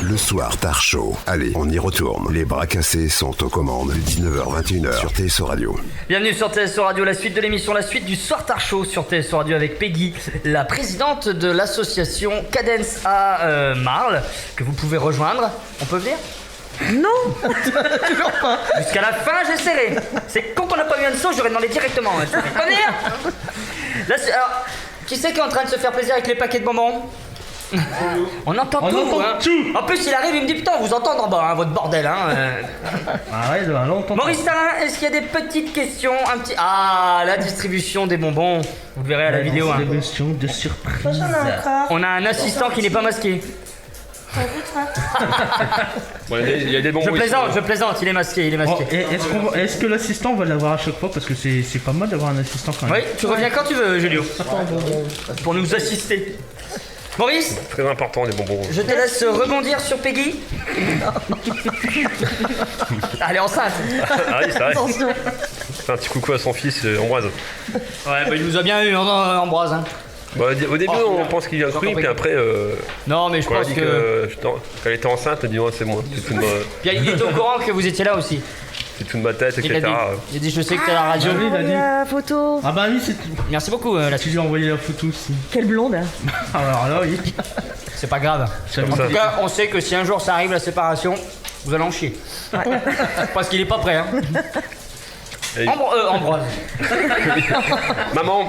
Le soir Tard Show. Allez, on y retourne. Les bras cassés sont aux commandes. 19h-21h sur TSO Radio. Bienvenue sur TSO Radio, la suite de l'émission, la suite du Soir Tard Show sur TSO Radio avec Peggy, la présidente de l'association Cadence à Marle, que vous pouvez rejoindre. On peut venir ? Non. Toujours pas. Jusqu'à la fin, j'essaierai. C'est quand on n'a pas eu un saut, j'aurais demandé directement. Tu peux pas venir ? Là, alors, qui c'est qui est en train de se faire plaisir avec les paquets de bonbons ? On entend tout, hein. En plus, il arrive, il me dit putain, on vous entend en bas, hein, votre bordel, hein. Arrête, là, on entend. Maurice Tarin, est-ce qu'il y a des petites questions, un petit... Ah, la distribution des bonbons. Vous le verrez à la vidéo, hein. Distribution de surprise. On a un assistant qui n'est pas masqué. Bon, il y a des bonbons. Je plaisante, il est masqué, Oh, est-ce que l'assistant va l'avoir à chaque fois? Parce que c'est pas mal d'avoir un assistant quand même. Oui, tu reviens quand tu veux, Julio. Pour nous assister. Maurice, Très important, les bonbons. je te laisse rebondir sur Peggy. Elle est enceinte. Ah oui, c'est vrai. Fais un petit coucou à son fils, Ambroise. Ouais, bah il nous a bien eu, Ambroise. Hein. Bah, au début, on pense qu'il vient de fruit, puis après, Non, mais je quand elle a pense dit que... qu'elle était enceinte, elle dit ouais, c'est moi. Puis il est au courant que vous étiez là aussi. C'est toute ma tête, Il a etc. dit, je sais que t'es à la radio. Ah oui, il a dit. La photo. Ah bah oui, c'est tout. Merci beaucoup, la Tu lui as envoyé la photo aussi. Quelle blonde. Alors là, oui. C'est pas grave. En tout cas, on sait que si un jour ça arrive la séparation, vous allez en chier. Parce qu'il est pas prêt, hein. Et- Ambroise. Maman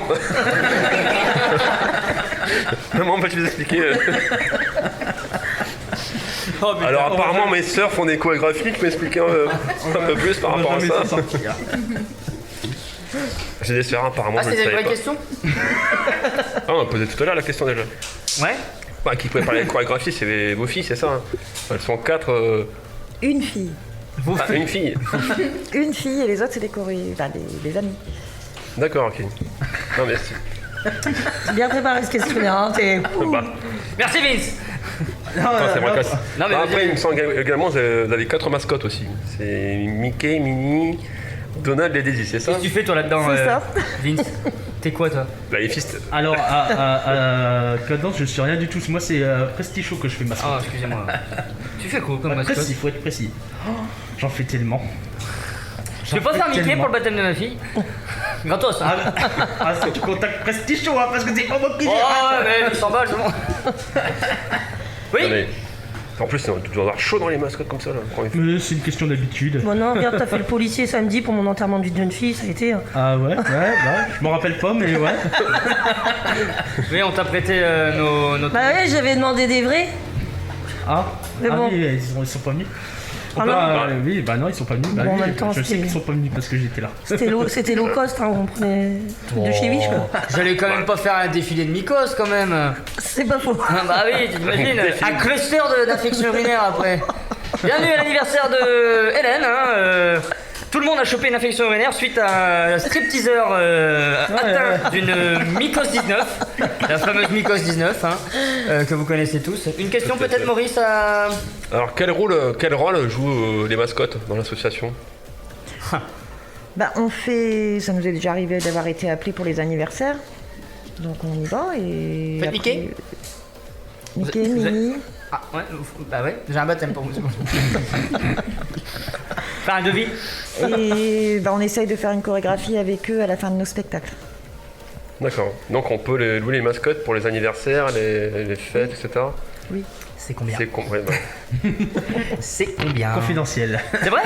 Maman, peux-tu nous expliquer Oh, putain. Alors, apparemment, mes sœurs font des chorégraphies. Tu peux m'expliquer un peu plus par rapport à ça J'ai des sœurs, apparemment, Ah, je ne c'est une savais vraie pas. question. Ah, on a posé tout à l'heure la question déjà. Ouais. Bah, qui préparent les chorégraphies, c'est vos filles, c'est ça hein. Elles sont 4. Une fille. Une fille. Une fille et les autres, c'est des amis. D'accord, ok. Non, merci. C'est bien préparé ce questionnaire. Hein, Bah, Merci, Vince. c'est moi casse. Non, mais Bah, vas-y. après, il me semble également, vous avez 4 mascottes aussi. C'est Mickey, Minnie, Donald et Daisy, c'est ça Qu'est-ce que tu fais, toi, là-dedans, C'est ça. Vince? T'es quoi, toi? Bah, les fils. Alors, à Cadence, je suis rien du tout. Moi, c'est Presticho que je fais mascotte. Oh, excusez-moi. Tu fais quoi comme mascotte? Précis, faut être précis. Oh, j'en fais tellement. Tu veux pas faire Mickey pour le baptême de ma fille? Gratos, hein. Si tu contactes Presticho, hein, parce que c'est pas moi qui Oh, gère. ouais, mais 100 balles, c'est bon. Oui? Non, mais... En plus, tu dois avoir chaud dans les mascottes comme ça, là. Mais c'est une question d'habitude. Bon, non, regarde, t'as fait le policier samedi pour mon enterrement d'une jeune fille, ça a été. Ah ouais, je m'en rappelle pas, mais ouais. Oui, on t'a prêté nos... Bah ouais, j'avais demandé des vrais. Ah, Mais bon. oui, ils sont pas venus. Ah non. Oui, bah non, ils sont pas venus. Bah, Bon, en oui, même temps, je sais c'était- qu'ils sont pas venus parce que j'étais là. C'était low cost, hein, on prenait truc de chez Wish, quoi. J'allais quand même pas faire un défilé de mycose, quand même. C'est pas faux. Ah bah oui, t'imagines, un cluster d'infection urinaire après. Bienvenue à l'anniversaire de Hélène, hein. Tout le monde a chopé une infection urinaire suite à un stripteaseur atteint d'une mycose 19, la fameuse mycose 19, hein, que vous connaissez tous. Une question peut-être, Maurice, à... Alors, quel rôle jouent les mascottes dans l'association? Bah, on fait. Ça nous est déjà arrivé d'avoir été appelés pour les anniversaires. Donc on y va et. Faites après- Mickey Mickey, Vous êtes- Minnie. Ah ouais, bah ouais, j'ai un baptême pour vous, c'est bon. Faire un devis. Et bah, on essaye de faire une chorégraphie avec eux à la fin de nos spectacles. D'accord. Donc, on peut louer les mascottes pour les anniversaires, les fêtes, etc. Oui. C'est combien? Ouais, bah. C'est combien? Confidentiel. C'est vrai?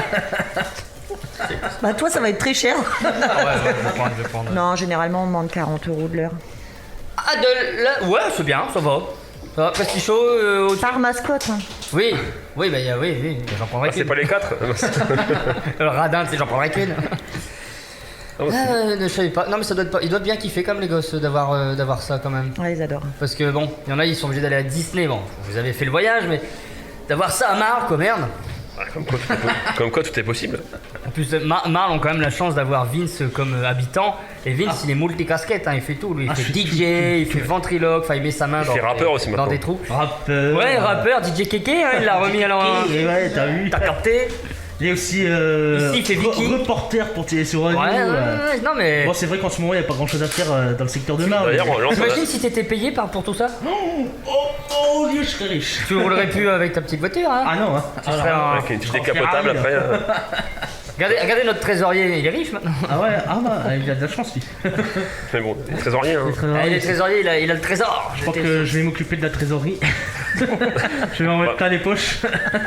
Bah, toi, ça va être très cher. Ah ouais, je vais prendre. Non, généralement, on demande 40 € de l'heure. Ah, de là... Ouais, c'est bien, ça va. Ça va, Presticho, au... Par mascotte. Hein. Oui, oui, bah oui, j'en prendrai Ah, c'est qu'une. pas les 4 Le radin, tu sais, j'en prendrai qu'une. Je savais pas. Non, mais ça doit être pas... Ils doivent bien kiffer comme les gosses d'avoir ça quand même. Ouais, ils adorent. Parce que bon, il y en a, ils sont obligés d'aller à Disney. Bon, vous avez fait le voyage, mais d'avoir ça à Marle, quoi, merde. Comme quoi, tout est possible. En plus, Marle ont quand même la chance d'avoir Vince comme habitant. Et Vince, il est multicasquette, hein, il fait tout. Lui, il fait DJ, il fait ventriloque, enfin, il met sa main fait rappeur aussi dans maintenant. des trous. Rappeur. Ouais, rappeur, DJ Kéké, hein, il l'a remis à l'envers. Et ouais, t'as vu. T'as capté? Il est aussi Ici, il fait Vicky. reporter pour Télé sur Radio. Ouais, non mais. Bon, c'est vrai qu'en ce moment, il n'y a pas grand chose à faire dans le secteur de l'art. D'ailleurs, on lance T'imagines si t'étais payé pour tout ça? Oh, Dieu, je serais riche. Tu roulerais plus avec ta petite voiture, hein? Ah non, hein. Tu serais un- avec une petite décapotable après. Regardez notre trésorier, il est riche maintenant. Ah ouais, ah bah, il a de la chance, lui. Mais bon, trésorier, hein. Ah, il est trésorier, il a le trésor. Je crois que je vais m'occuper de la trésorerie. Je vais en mettre plein les poches.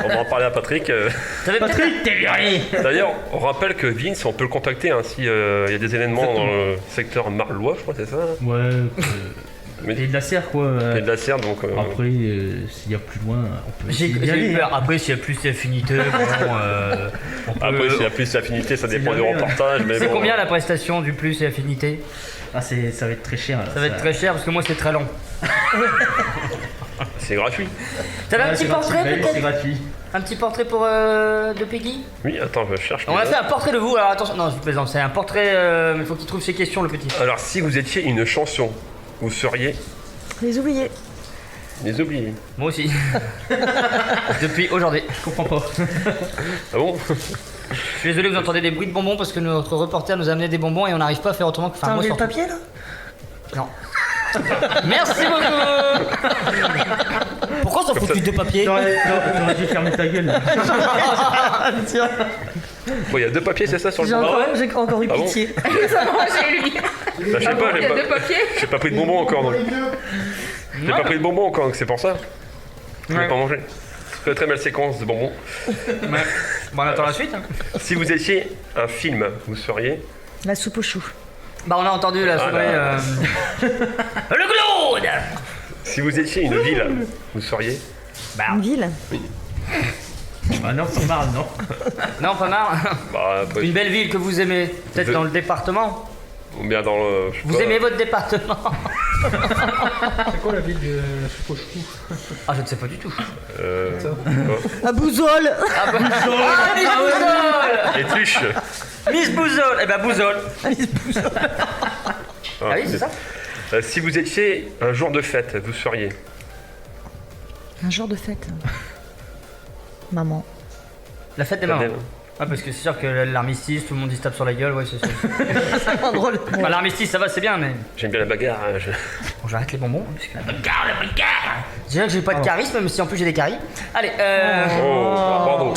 On va en parler à Patrick. T'avais peut-être- Patrick, t'es viré. D'ailleurs, on rappelle que Vince, on peut le contacter hein, s'il y a des événements dans le secteur marlois, je crois, c'est ça. Ouais, Mais et de la serre, quoi. il y a de la serre, donc. Après, s'il y a plus loin, on peut J'ai essayer d'y eu aller. peur. Après, s'il y a plus d'affinité, on peut- Après, s'il y a plus d'affinité, ça dépend du jamais, reportage. Mais C'est bon, combien la prestation du plus et affinité? Ah, ça va être très cher. Là, Ça va être très cher parce que moi c'est très long. c'est gratuit. T'avais un Ouais, petit c'est portrait gratuit. C'est peut-être? gratuit. Un petit portrait de Peggy? Oui, attends, je cherche. On a fait un portrait de vous, alors attention, non je plaisante, c'est un portrait, mais il faut qu'il trouve ses questions le petit. Alors, si vous étiez une chanson, vous seriez Les oubliés. les oubliés. Moi aussi. Depuis aujourd'hui. Je comprends pas. Ah bon? Je suis désolé, vous entendez des bruits de bonbons parce que notre reporter nous a amené des bonbons et on n'arrive pas à faire autrement que faire T'as un mot enlevé le sur papier là? Non. Merci beaucoup. Pourquoi ça foutu de papier? T'aurais dû fermer ta gueule. Là. Bon, il y a 2 papiers, c'est ça sur le J'ai banc? encore eu Ah bon pitié. Bah, je sais pas, j'ai pas pris de bonbons encore. Donc. J'ai pas pris de bonbons encore, donc c'est pour ça. Je vais pas manger. Très très belle séquence de bonbons. Bon, on attend la suite. Hein. Si vous étiez un film, vous seriez La soupe aux choux. Bah on a entendu la souris. Le Claude. Si vous étiez une ville, vous seriez Une ville. Ah non, c'est marre, non. Non, pas mal. Bah, après, Une belle ville que vous aimez, peut-être dans le département. ou bien dans le. je sais Vous pas, aimez votre département? C'est quoi la ville de Choupochou? Ah, je ne sais pas du tout. À Bouzole. Ah, Miss Bouzole. Les tuches. Miss Bouzole. Eh ben, Bouzole. Ah oui, c'est ça. Si vous étiez un jour de fête, vous seriez Un jour de fête. Maman. La fête des mamans. Ah, parce que c'est sûr que l'armistice, tout le monde y se tape sur la gueule, ouais, c'est sûr. C'est pas drôle. Bah, l'armistice, ça va, c'est bien, mais. J'aime bien la bagarre. Hein, Bon, j'arrête les bonbons. Parce que la bagarre. Déjà que j'ai pas de charisme, même si en plus j'ai des caries. Allez, Oh, pardon.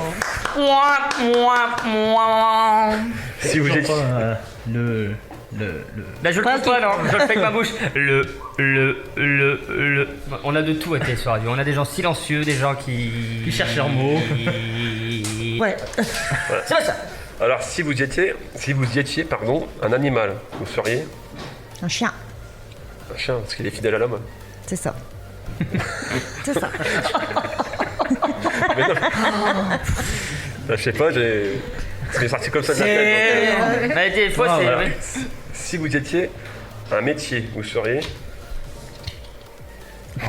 Si vous étiez. Bah, je le trouve pas, non, je le fais avec ma bouche. On a de tout à Télé sur Radio. On a des gens silencieux, des gens qui cherchent leurs mots. Ouais. C'est vrai ça. Alors, si vous étiez, pardon, un animal, vous seriez Un chien. un chien, parce qu'il est fidèle à l'homme. C'est ça. C'est ça. Mais non. Je sais pas, c'est sorti comme ça de la tête. Bah, des fois, c'est. Voilà. ouais. Si vous étiez un métier, vous seriez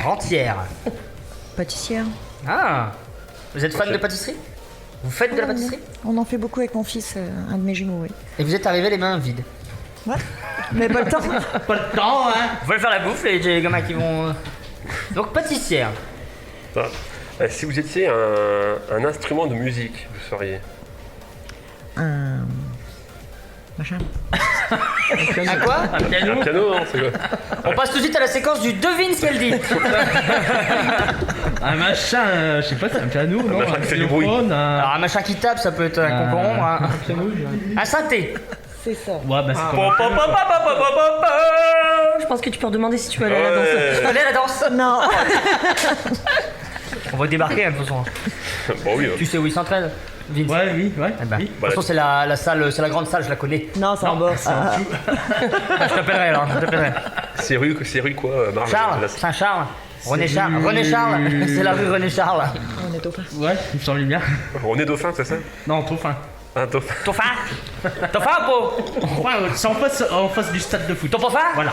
Rentière. Pâtissière. Ah. Vous êtes fan Ok. de pâtisserie? Vous faites de la pâtisserie? On en fait beaucoup avec mon fils, un de mes jumeaux, oui. Et vous êtes arrivé les mains vides. Ouais. Mais pas le temps. Pas le temps, hein. Vous pouvez faire la bouffe, les gamins qui vont. Donc, pâtissière. Ah. Si vous étiez un instrument de musique, vous seriez Un. Machin. À quoi? un piano, non? C'est quoi? On passe tout de suite à la séquence du devine ce qu'elle dit. Un machin, je sais pas, c'est un piano, non? machin qui fait du bruit. xylophone, Alors, un machin qui tape, ça peut être un concombre. un piano, je dirais. Un synthé. C'est ça. Ouais, bah c'est Po, comme po, po, po, po, po, po, po. Je pense que tu peux redemander si tu veux aller à la danse. Tu allais à la danse? Non. On va débarquer, hein, de toute façon. Bon, oui. Tu sais où ils s'entraînent, Vince? Ouais, oui, ouais. Eh ben, oui. de toute façon, c'est la salle, c'est la grande salle, je la connais. Non, c'est en bas. Ah, je t'appellerai alors, je t'appellerai. C'est rue quoi, Marge? Charles, Saint-Charles. René Charles, René Charles, c'est la rue René Charles. On est au fin. Ouais, il me semble bien. On est dauphin, c'est ça? Non, trop fin. Un dauphin. Ton fin? Ton fin ou pas? Ouais, c'est en face du stade de foot. Ton pas fin? Voilà.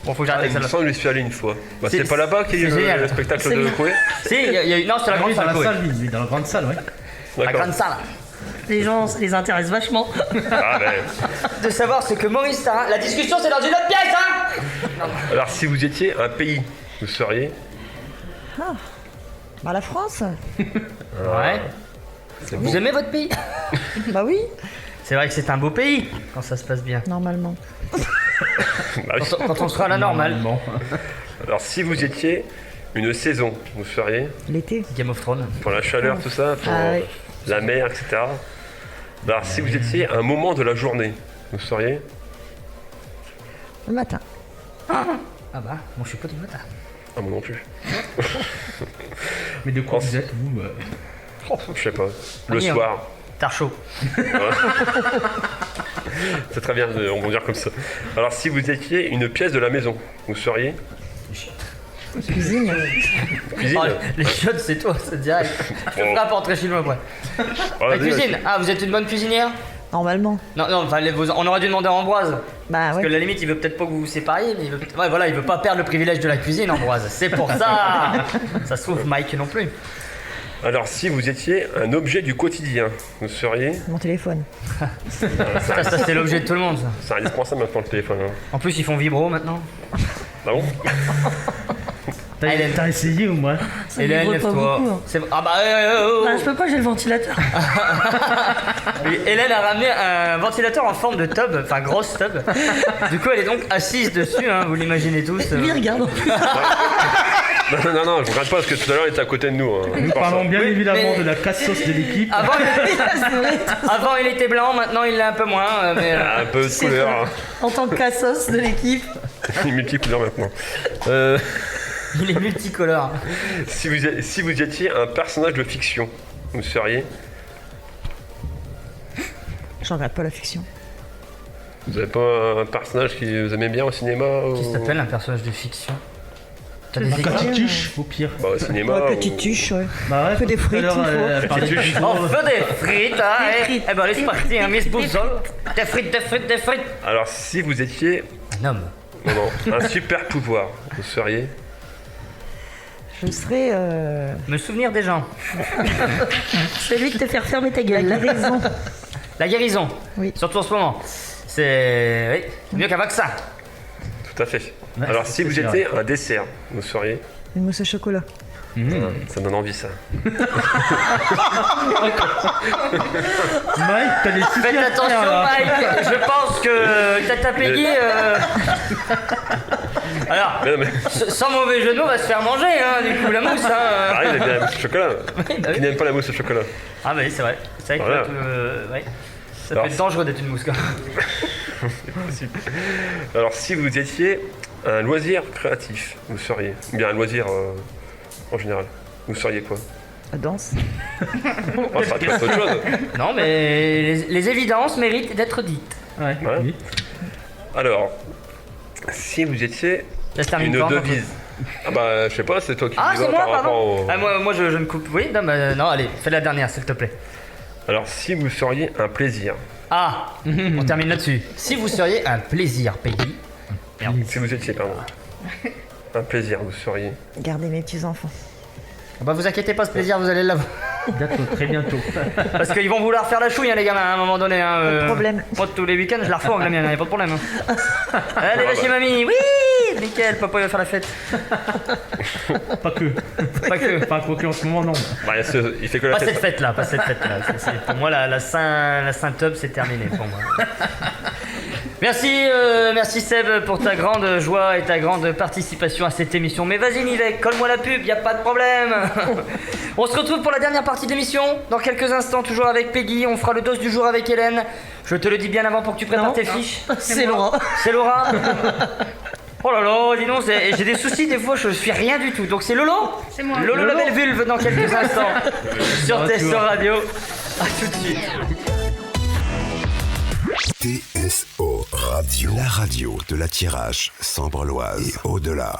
Bon, faut que Ah, j'arrête il me avec semble que je suis allé une fois. Bah, C'est- c'est pas là-bas qu'il y a c'est eu génial. le spectacle de Coué? Si, il y a eu. Non, c'est la grande Oui, dans salle. la Chloé. salle, oui, dans la grande salle, ouais. La D'accord. grande salle. Les gens, ça les intéresse vachement. Ah, ben. De savoir ce que Maurice Tarin. La discussion, c'est dans une autre pièce, hein? Alors, si vous étiez un pays, vous seriez Bah, la France. Ouais. Vous aimez votre pays? Bah oui, C'est vrai que c'est un beau pays quand ça se passe bien. normalement. Bah oui. Quand on sera à la normale. Normalement. Alors, si vous étiez une saison, vous seriez L'été. Game of Thrones. pour la chaleur, tout ça, pour Ah oui. la mer, etc. Alors, si vous étiez un moment de la journée, vous seriez Le matin. Ah bah, moi je suis pas du matin. Ah, moi non plus. Mais de quoi Oh, vous êtes, vous Je sais pas. Le Oui, hein. soir. Tard chaud. C'est très bien, on va dire comme ça. Alors, si vous étiez une pièce de la maison, vous seriez Cuisine. cuisine. Oh, les chiottes, c'est toi, c'est direct. Je Bon. ferai pas rentrer chez nous après. Oh, La vas-y, cuisine. Ah, vous êtes une bonne cuisinière? Normalement. Non, non, enfin, on aurait dû demander à Ambroise. Bah Parce que ouais. la limite, il veut peut-être pas que vous vous sépariez, mais il veut, ouais, voilà, il veut pas perdre le privilège de la cuisine, Ambroise. C'est pour ça. Ça se trouve, Mike non plus. Alors, si vous étiez un objet du quotidien, vous seriez. Mon téléphone. Ça c'est l'objet de tout le monde, ça. C'est indispensable maintenant le téléphone. Hein. En plus, ils font vibro maintenant. Ah bon Hélène. T'as essayé ou moi? Ça Hélène, vibre pas lève-toi. beaucoup, hein. Ah bah, oh. Ah, je peux pas, j'ai le ventilateur. Oui, Hélène a ramené un ventilateur en forme de tub, enfin grosse tub. Du coup, elle est donc assise dessus, hein, vous l'imaginez tous. Lui, regarde. Non, je regarde pas parce que tout à l'heure il était à côté de nous. Hein. Nous parlons bien Oui, évidemment mais- de la casse-sauce de l'équipe. Avant, il était blanc, maintenant, il l'est un peu moins. Mais, Un peu de C'est couleur. vrai. En tant que cassos de l'équipe. Il est multicouleur maintenant. il est multicolore. Si vous étiez un personnage de fiction, vous seriez. Je regarde pas la fiction. Vous avez pas un personnage qui vous aimez bien au cinéma Qui ou... s'appelle un personnage de fiction? T'as des La exemples? catituche, au pire. Bah, au cinéma. Ouais, ou- petite tuche, ouais. Bah ouais, Fais des tout à frites, l'heure, il faut. elle parlait de Catituche. frites. On fait des frites, hein, Des eh. frites. Eh ben, allez, c'est parti, hein, Miss Boussole. Des frites, des frites, des frites. Alors, si vous étiez. Un homme. Non, un super pouvoir, vous seriez. Je serais Me souvenir des gens. Celui de te faire fermer ta gueule. la guérison. La guérison. Oui. Surtout en ce moment. C'est. Oui, mieux qu'un vaccin. Tout à fait. Ouais, Alors, c'est si vous sûr. étiez un dessert, vous seriez. Une mousse au chocolat. Ça donne envie, ça. Mike, t'as des soucis Faites à attention, faire, là. Mike. Je pense que Tata Peggy. Alors, Mais non, mais. sans mauvais jeu de mots, va se faire manger, hein, du coup, la mousse. Hein. Pareil, il aime bien la mousse au chocolat. Oui, bah oui. Qui n'aime pas la mousse au chocolat? Ah, bah oui, c'est vrai. C'est vrai que Voilà. ouais. Ça Alors, peut être dangereux d'être une mousse, quand même. Alors, si vous étiez un loisir créatif, vous seriez. Ou bien un loisir en général, vous seriez quoi? La danse. Oh, ça peut être autre chose. Non, mais les évidences méritent d'être dites. Ouais, Ouais. oui. Alors, si vous étiez Ça se termine une quand, devise. Ah bah, je sais pas, c'est toi qui Ah, dis c'est moi, par rapport pardon. au... Ah, moi je ne coupe. Oui, non, bah, non, allez, fais la dernière, s'il te plaît. Alors, si vous seriez un plaisir, Ah, on termine là-dessus. Si vous seriez un plaisir, Peggy. si vous étiez, pardon, un plaisir, vous seriez... Garder mes petits-enfants. Bah, vous inquiétez pas, ce plaisir, vous allez l'avoir. Bientôt, très bientôt. Parce qu'ils vont vouloir faire la chouille, hein, les gamins, à un moment donné. Hein, Pas de problème. Moi, tous les week-ends, je la refourgue, la mienne, y a pas de problème. Hein. Allez, va chez mamie. Oui, nickel, papa, il va faire la fête. Pas que. Pas que. Enfin, quoi que en ce moment, non. Bah, il fait que la Pas tête. cette fête-là, pas cette fête-là. Pour moi, la Saint-Tub, c'est terminé pour moi. Merci, merci Seb pour ta grande joie et ta grande participation à cette émission. Mais vas-y Nivek, colle-moi la pub, y a pas de problème. On se retrouve pour la dernière partie de l'émission. Dans quelques instants, toujours avec Peggy. On fera le dos du jour avec Hélène. Je te le dis bien avant pour que tu prépares Non. tes fiches. C'est Laura. C'est Laura. Oh là là, dis donc, j'ai des soucis des fois, je suis rien du tout. Donc c'est Lolo. C'est moi. Lolo la belle vulve dans quelques instants. Sur Retour. TSO Radio. A tout de suite. TSO Radio, la radio de la Tirage, Sambre-Loise et au-delà.